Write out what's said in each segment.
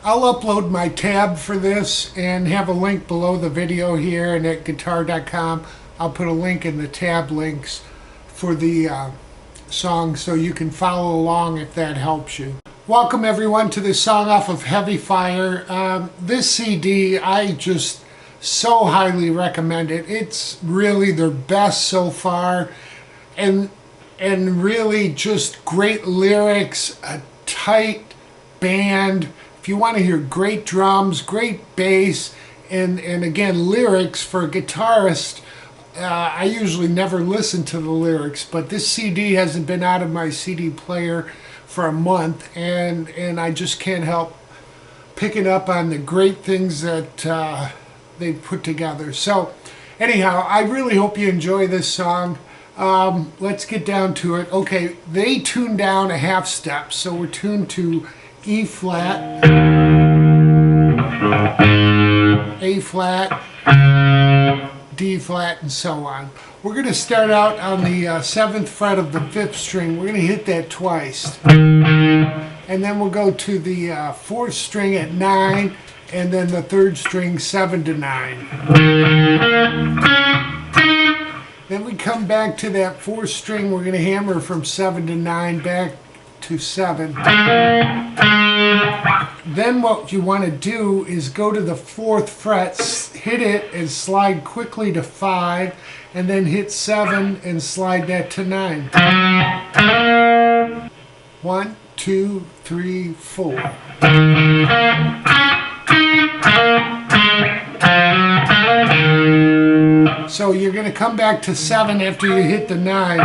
I'll upload my tab for this and have a link below the video here, and at guitar.com I'll put a link in the tab links for the song so you can follow along if that helps you. Welcome everyone to this song off of Heavy Fire. This CD, I just so highly recommend it. It's really their best so far, and really just great lyrics, a tight band. If you want to hear great drums, great bass, and again, lyrics for a guitarist, I usually never listen to the lyrics, but this CD hasn't been out of my CD player for a month, and I just can't help picking up on the great things that they put together. So anyhow, I really hope you enjoy this song. Let's get down to it. Okay, they tuned down a half step, so we're tuned to E flat, A flat, D flat, and so on. We're going to start out on the 7th fret of the 5th string. We're going to hit that twice. And then we'll go to the 4th string at 9, and then the 3rd string 7 to 9. Then we come back to that 4th string. We're going to hammer from 7 to 9 back to 7. Then what you want to do is go to the 4th fret, hit it and slide quickly to 5, and then hit 7 and slide that to 9. 1, 2, 3, 4. So you're going to come back to 7 after you hit the 9,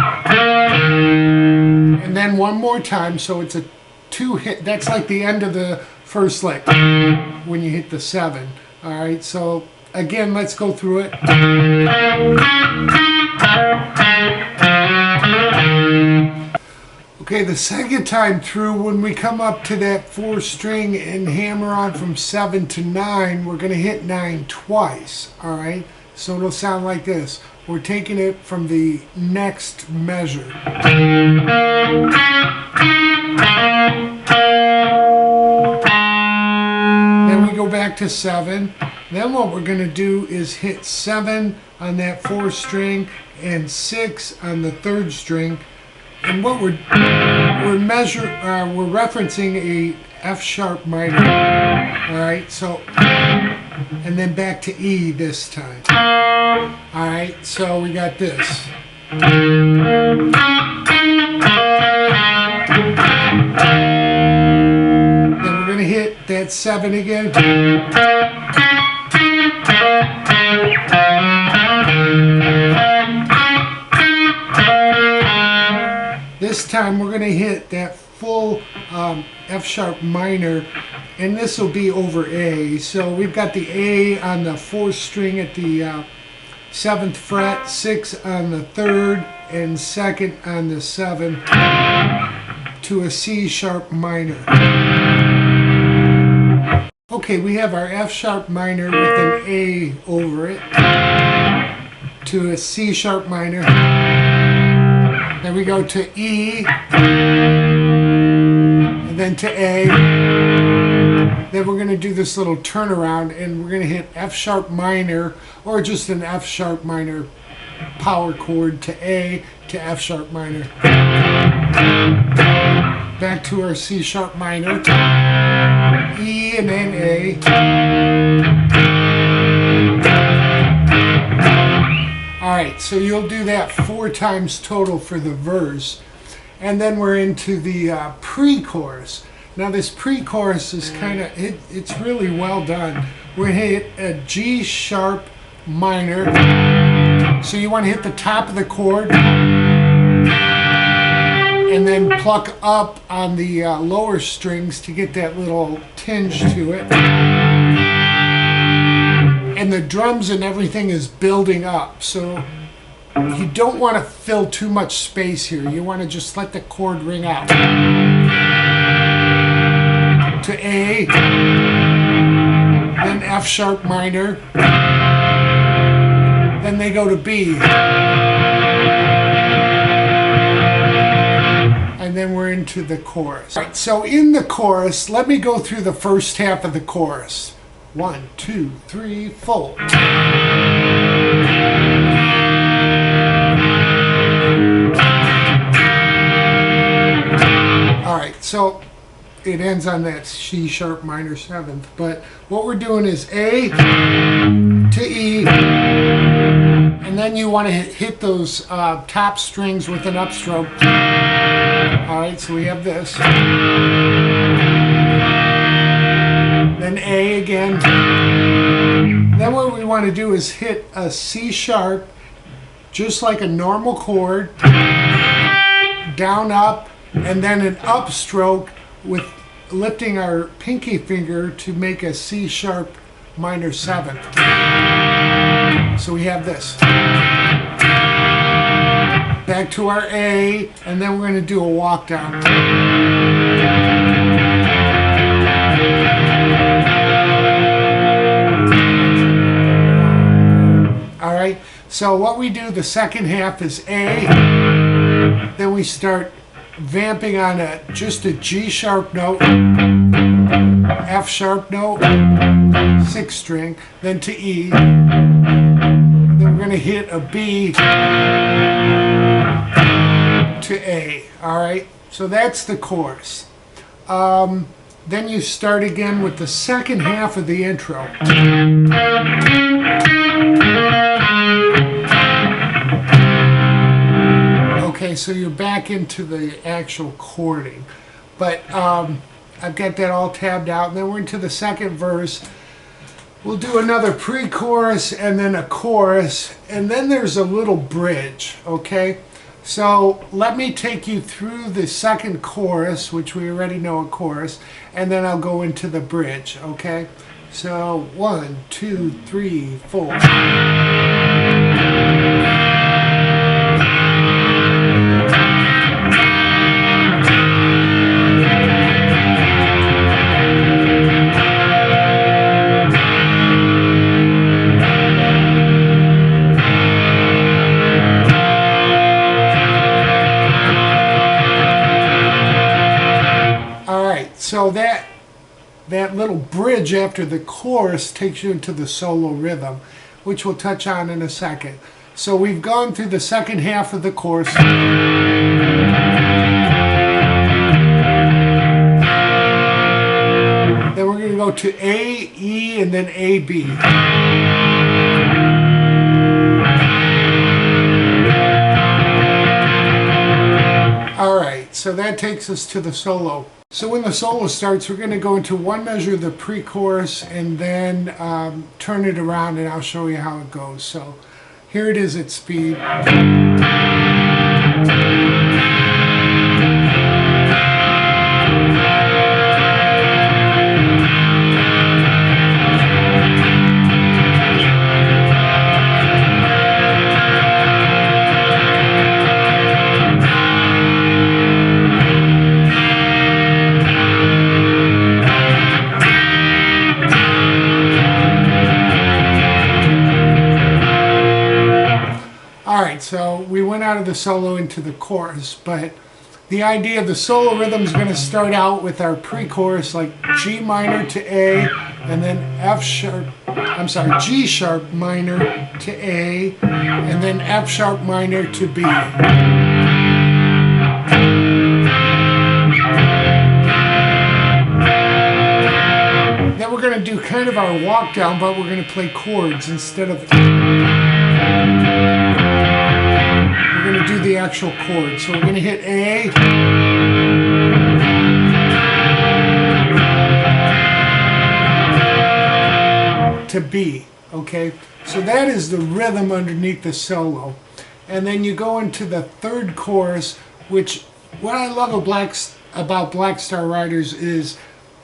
and then one more time, so it's a 2 hit. That's like the end of the first lick when you hit the 7. Alright, so again, let's go through it. Okay, the second time through, when we come up to that 4th string and hammer on from 7 to 9, we're going to hit 9 twice. Alright, so it'll sound like this. We're taking it from the next measure. Then we go back to 7. Then what we're going to do is hit 7 on that 4th string and 6 on the 3rd string. And what we're referencing a F sharp minor. All right, so and then back to E this time. All right, so we got this. Then we're going to hit that 7 again. This time we're going to hit that full F sharp minor, and this will be over A. So we've got the A on the 4th string at the 7th fret, 6 on the 3rd, and 2nd on the 7 to a C sharp minor. Okay, we have our F sharp minor with an A over it to a C sharp minor. we go to E, and then to A. Then we're going to do this little turnaround, and we're going to hit F sharp minor, or just an F sharp minor power chord to A to F sharp minor. Back to our C sharp minor, E and then A. Alright, so you'll do that 4 times total for the verse. And then we're into the pre-chorus. Now this pre-chorus is kind of, it's really well done. We're going to hit a G sharp minor. So you want to hit the top of the chord and then pluck up on the lower strings to get that little tinge to it. And the drums and everything is building up. So you don't want to fill too much space here. You want to just let the chord ring out. To A, then F sharp minor, then they go to B. And then we're into the chorus. All right, so in the chorus, let me go through the first half of the chorus. 1, 2, 3, 4. Alright, so it ends on that C sharp minor 7th, but what we're doing is A to E, and then you want to hit those top strings with an upstroke. Alright, so we have this. Then A again. Then what we want to do is hit a C sharp, just like a normal chord, down, up, and then an upstroke with lifting our pinky finger to make a C sharp minor 7th. So we have this. Back to our A, and then we're going to do a walk down. Alright, so what we do the second half is A, then we start vamping on just a G sharp note, F sharp note, 6th string, then to E, then we're going to hit a B to A. Alright, so that's the chorus. Then you start again with the second half of the intro. Okay, so you're back into the actual chording. But I've got that all tabbed out. And then we're into the second verse. We'll do another pre-chorus and then a chorus. And then there's a little bridge, okay? So let me take you through the second chorus, which we already know a chorus, and then I'll go into the bridge, okay? So 1, 2, 3, 4. So that little bridge after the chorus takes you into the solo rhythm, which we'll touch on in a second. So we've gone through the second half of the chorus. Then we're going to go to A, E, and then A, B. Alright, so that takes us to the solo. So when the solo starts, we're going to go into one measure of the pre-chorus and then turn it around, and I'll show you how it goes. So here it is at speed. Alright, so we went out of the solo into the chorus, but the idea of the solo rhythm is going to start out with our pre-chorus, like G minor to A, and then G sharp minor to A, and then F sharp minor to B. Then we're going to do kind of our walk down, but we're going to play chords instead of... We're going to do the actual chord. So we're going to hit A, to B, okay? So that is the rhythm underneath the solo. And then you go into the third chorus, which what I love about Black Star Riders is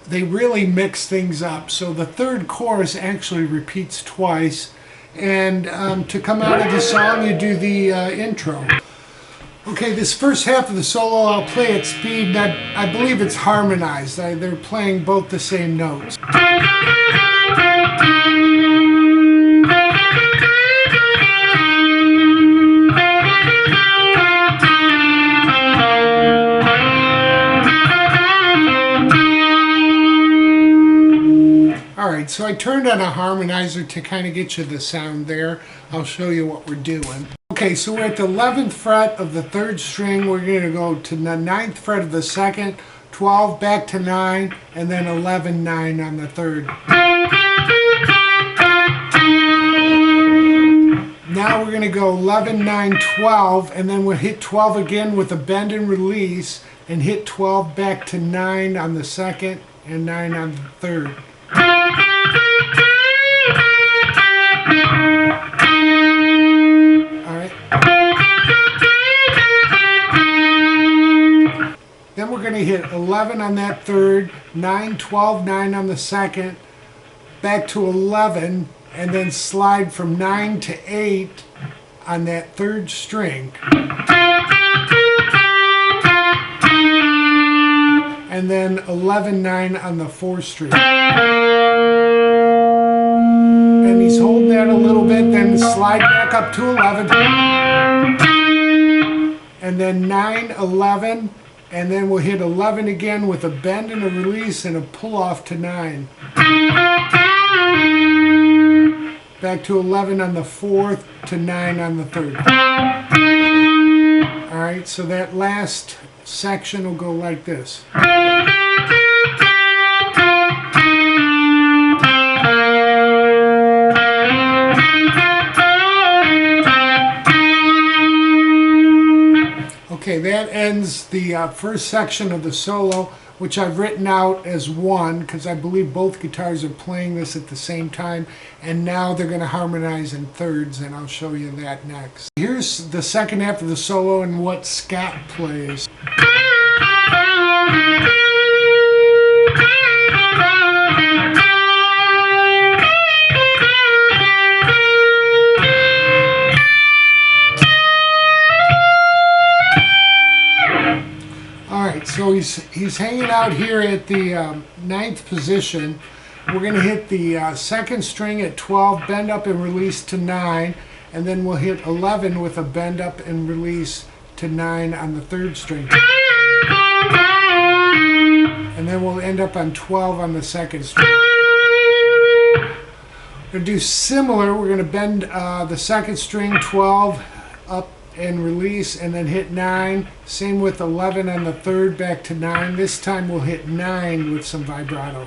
they really mix things up. So the third chorus actually repeats twice. And to come out of the song, you do the intro. Okay, this first half of the solo, I'll play at speed. I believe it's harmonized. They're playing both the same notes. Alright, so I turned on a harmonizer to kind of get you the sound there. I'll show you what we're doing. Okay, so we're at the 11th fret of the 3rd string. We're going to go to the 9th fret of the 2nd, 12 back to 9, and then 11, 9 on the 3rd. Now we're going to go 11, 9, 12, and then we'll hit 12 again with a bend and release, and hit 12 back to 9 on the 2nd, and 9 on the 3rd. Alright. Then we're going to hit 11 on that 3rd, 9, 12, 9 on the 2nd, back to 11, and then slide from 9 to 8 on that 3rd string. And then 11, 9 on the 4th string. And he's holding that a little bit, then slide back up to 11. And then 9, 11, and then we'll hit 11 again with a bend and a release and a pull off to 9. Back to 11 on the 4th to 9 on the 3rd. Alright, so that last section will go like this. Okay, that ends the first section of the solo, which I've written out as one because I believe both guitars are playing this at the same time, and now they're going to harmonize in thirds, and I'll show you that next. Here's the second half of the solo and what Scott plays. So he's hanging out here at the 9th position. We're going to hit the 2nd string at 12, bend up and release to 9, and then we'll hit 11 with a bend up and release to 9 on the 3rd string. And then we'll end up on 12 on the 2nd string. We're going to do similar. We're going to bend the 2nd string, 12 up and release, and then hit 9. Same with 11 on the 3rd, back to 9. This time we'll hit 9 with some vibrato.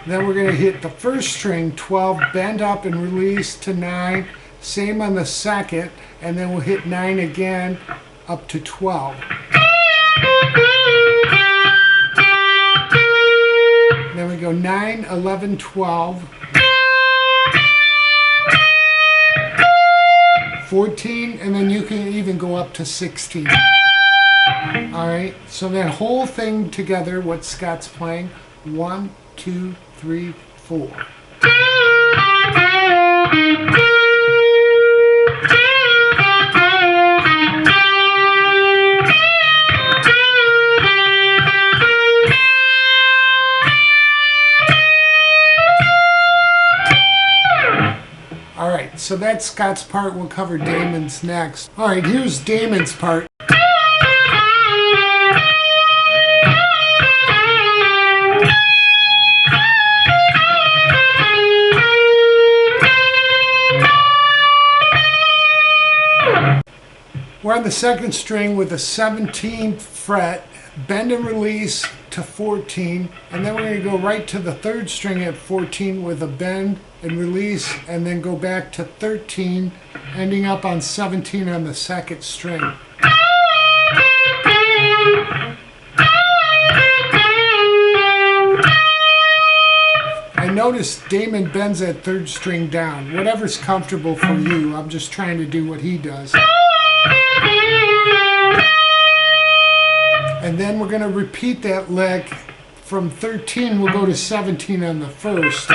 Then we're going to hit the 1st string, 12, bend up and release to 9. Same on the 2nd, and then we'll hit 9 again up to 12. Then we go 9, 11, 12. 14, and then you can even go up to 16. Alright, so that whole thing together, what Scott's playing, 1, 2, 3, 4. so that's Scott's part. We'll cover Damon's next. All right, here's Damon's part. We're on the second string with the 17th fret, bend and release to 14, and then we're going to go right to the third string at 14 with a bend and release, and then go back to 13, ending up on 17 on the second string. I noticed Damon bends that third string down. Whatever's comfortable for you. I'm just trying to do what he does. And then we're going to repeat that lick from 13. We'll go to 17 on the first.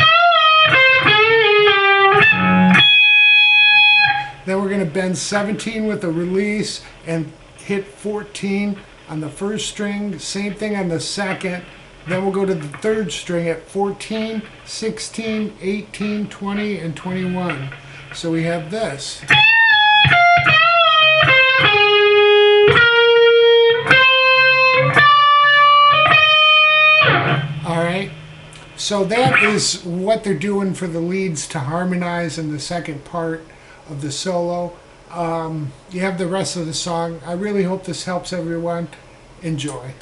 Then we're going to bend 17 with a release and hit 14 on the first string. Same thing on the second. Then we'll go to the third string at 14, 16, 18, 20, and 21. So we have this. So that is what they're doing for the leads to harmonize in the second part of the solo. You have the rest of the song. I really hope this helps everyone. Enjoy.